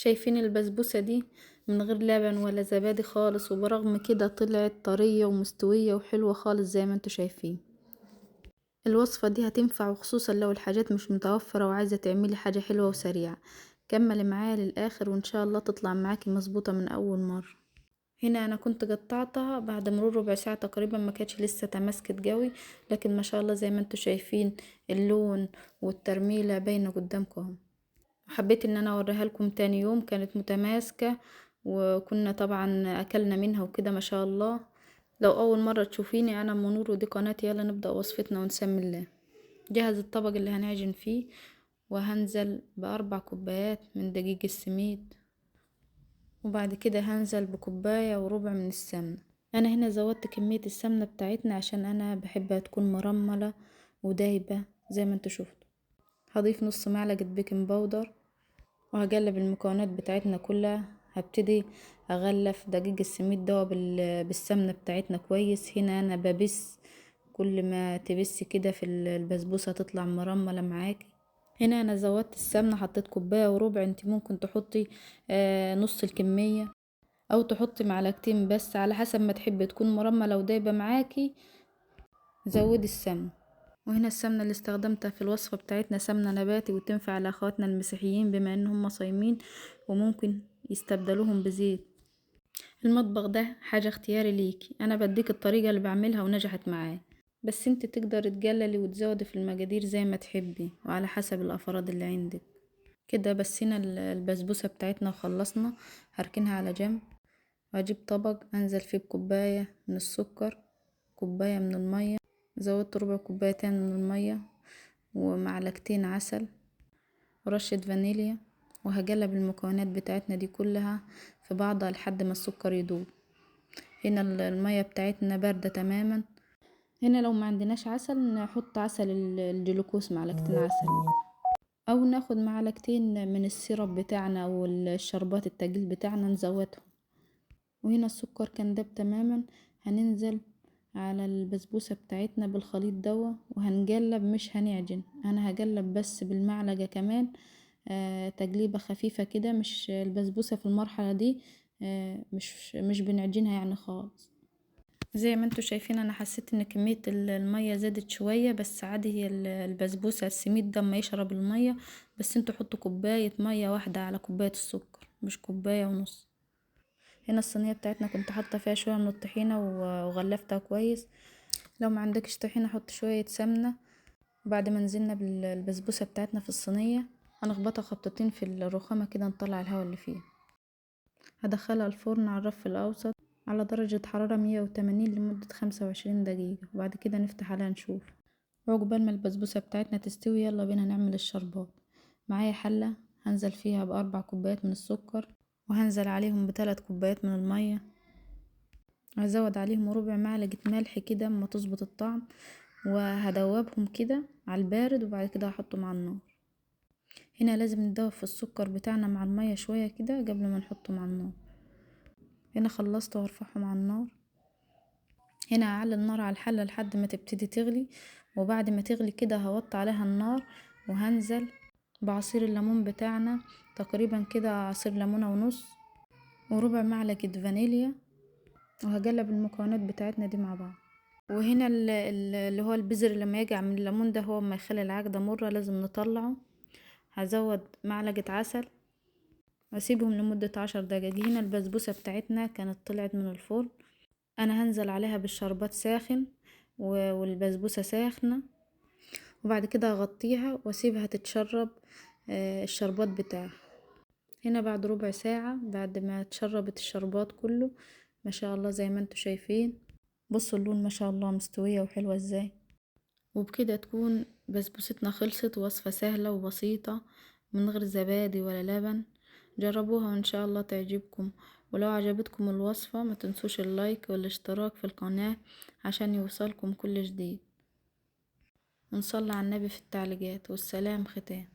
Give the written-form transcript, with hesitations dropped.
شايفين البسبوسة دي من غير لبن ولا زبادي خالص، وبرغم كده طلعت طرية ومستوية وحلوة خالص زي ما انتوا شايفين. الوصفة دي هتنفع وخصوصا لو الحاجات مش متوفرة وعايزة تعملي حاجة حلوة وسريعة. كملي معايا للآخر وإن شاء الله تطلع معاكي مظبوطة من أول مرة. هنا أنا كنت قطعتها بعد مرور ربع ساعة تقريبا، ما كانتش لسه تماسكت قوي، لكن ما شاء الله زي ما انتوا شايفين اللون والترميلة باينة قدامكم اهو. حبيت ان انا اوريها لكم تاني يوم، كانت متماسكة وكنا طبعا اكلنا منها وكده ما شاء الله. لو اول مرة تشوفيني، انا منور ودي قناتي. يلا نبدأ وصفتنا ونسمي الله. جهز الطبق اللي هنعجن فيه، وهنزل بأربع كوبايات من دقيق السميد، وبعد كده هنزل بكوباية وربع من السمنة. انا هنا زودت كمية السمنة بتاعتنا عشان انا بحبها تكون مرملة ودايبة زي ما انتوا شفتوا. هضيف نص معلقة بيكنج باودر، وهقلب المكونات بتاعتنا كلها. هبتدي اغلف دقيق السميد ده بالسمنة بتاعتنا كويس. هنا انا ببس، كل ما تبسي كده في البسبوسة تطلع مرملة معاكي. هنا انا زودت السمنة، حطيت كوباية وربع. انت ممكن تحطي نص الكمية، او تحطي معلقتين بس على حسب ما تحبي تكون مرملة ودايبة معاكي. زودي السمنة. وهنا السمنة اللي استخدمتها في الوصفة بتاعتنا سمنة نباتي، وتنفع لأخواتنا المسيحيين بما انهم صايمين، وممكن يستبدلوهم بزيت. المطبخ ده حاجة اختياري ليكي، انا بديك الطريقة اللي بعملها ونجحت معايا، بس انت تقدر تقللي وتزودي في المقادير زي ما تحبي وعلى حسب الافراد اللي عندك. كده بس. هنا البسبوسة بتاعتنا وخلصنا. هركنها على جنب، واجيب طبق انزل فيه بكوباية من السكر، كوباية من المية، زودت ربع كوباية تاني من المية، ومعلقتين عسل ورشة فانيليا. وهقلب المكونات بتاعتنا دي كلها في بعضها لحد ما السكر يدوب. هنا المية بتاعتنا باردة تماما. هنا لو ما عندناش عسل نحط عسل الجلوكوز، معلقتين عسل، او ناخد معلقتين من السيرب بتاعنا او الشربات التقيل بتاعنا نزودهم. وهنا السكر كان داب تماما. هننزل على البسبوسة بتاعتنا بالخليط دوا، وهنقلب مش هنعجن. انا هقلب بس بالمعلقة كمان، تقليبة خفيفة كده. مش البسبوسة في المرحلة دي مش بنعجنها يعني خالص. زي ما انتوا شايفين انا حسيت ان كمية المية زادت شوية، بس عادي. هي البسبوسة السميد ده ما يشرب المية، بس انتوا حطوا كوباية مية واحدة على كوباية السكر، مش كوباية ونص. هنا الصينية بتاعتنا كنت حاطة فيها شوية من الطحينة وغلفتها كويس. لو ما عندكش طحينة حط شوية سمنة. بعد ما نزلنا بالبسبوسة بتاعتنا في الصينية، هنخبطها خبطتين في الرخامة كده نطلع الهواء اللي فيها. هدخلها الفرن على الرف الأوسط على درجة حرارة 180 لمدة 25 دقيقة، وبعد كده نفتح عليها نشوف. وعقبال ما البسبوسة بتاعتنا تستوي يلا بينا نعمل الشربات. معايا حلة هنزل فيها بأربع كوبايات من السكر، وهنزل عليهم بثلاث كوبايات من المية. هزود عليهم ربع معلقة ملح كده اما تظبط الطعم، وهدوبهم كده على البارد، وبعد كده هحطهم على النار. هنا لازم ندوب في السكر بتاعنا مع المية شوية كده قبل ما نحطهم على النار. هنا خلصت وارفعهم على النار. هنا هعلي النار على الحلة لحد ما تبتدي تغلي، وبعد ما تغلي كده هوطي عليها النار، وهنزل بعصير الليمون بتاعنا، تقريبا كده عصير ليمونة ونص، وربع معلقة فانيليا. وهقلب المكونات بتاعتنا دي مع بعض. وهنا اللي هو البذر لما يقع من الليمون ده هو ما يخلي العجة مرة، لازم نطلعه. هزود معلقة عسل واسيبهم لمدة 10 دقايق. هنا البسبوسة بتاعتنا كانت طلعت من الفرن. انا هنزل عليها بالشربات ساخن والبسبوسة ساخنة، وبعد كده اغطيها واسيبها تتشرب الشربات بتاعها. هنا بعد ربع ساعة بعد ما تشربت الشربات كله، ما شاء الله زي ما انتوا شايفين، بصوا اللون ما شاء الله مستوية وحلوة ازاي. وبكده تكون بسبوستنا خلصت. وصفة سهلة وبسيطة من غير زبادي ولا لبن. جربوها وان شاء الله تعجبكم. ولو عجبتكم الوصفة ما تنسوش اللايك والاشتراك في القناة عشان يوصلكم كل جديد. ونصلي على النبي في التعليقات. والسلام ختام.